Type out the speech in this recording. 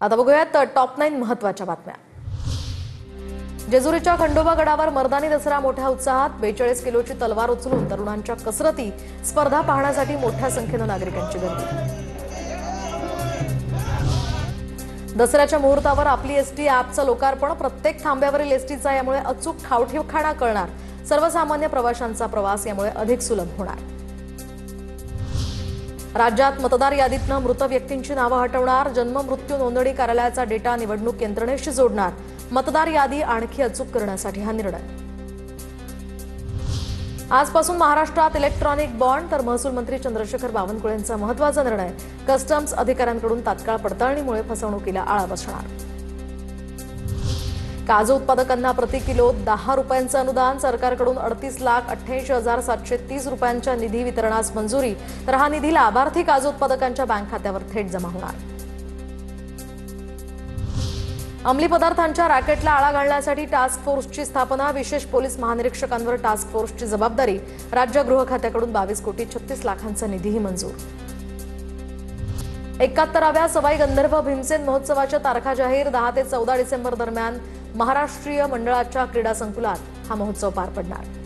आता बघूयात टॉप 9 महत्त्वाच्या बातम्या। जेजुरीच्या खंडोबा गडावर मर्दानी दसरा मोठ्या उत्साहात 42 किलोची तलवार उचलून तरुणांच्या कसरती स्पर्धा पाहण्यासाठी मोठ्या संख्येने नागरिकांची गर्दी। दसऱ्याच्या मुहूर्तावर आपली एसटी ॲपचं लोकार्पण, प्रत्येक थांब्यावरील एसटीचा यामुळे अचूक ठावठिकाणा कळणार, सर्वसामान्य प्रवाशांचा प्रवास यामुळे अधिक सुलभ होणार। राज्यात मतदार यादीतनं मृत व्यक्तींची नावं हटवणार, जन्म मृत्यू नोंदणी कार्यालयाचा डेटा निवडणूक यंत्रणेशी जोडणार, मतदार यादी आणखी अचूक करण्यासाठी हा निर्णय। आजपासून महाराष्ट्रात इलेक्ट्रॉनिक बॉन्ड, तर महसूल मंत्री चंद्रशेखर बावनकुळेंचा महत्त्वाचा निर्णय, कस्टम्स अधिकाऱ्यांकडून तात्काळ पडताळणीमुळे फसवणुकीला आळा बसणार। काजू उत्पादकांना प्रति किलो 10 रुपयांचं अनुदान, सरकारकडून 38,88,730 रुपयांच्या निधी वितरणास मंजुरी, तर हा निधी लाभार्थी काजू उत्पादकांच्या बँक खात्यावर थेट जमा होणार। अंमली पदार्थांच्या रॅकेटला आळा घालण्यासाठी टास्क फोर्सची स्थापना, विशेष पोलीस महानिरीक्षकांवर टास्क फोर्सची जबाबदारी, राज्य गृह खात्याकडून 22,36,00,000चा निधीही मंजूर। 71व्या सवाई गंधर्व भीमसेन महोत्सवाच्या तारखा जाहीर, 10 ते 14 डिसेंबर दरम्यान महाराष्ट्रीय मंडळाच्या क्रीडा संकुलात हा महोत्सव पार पडणार।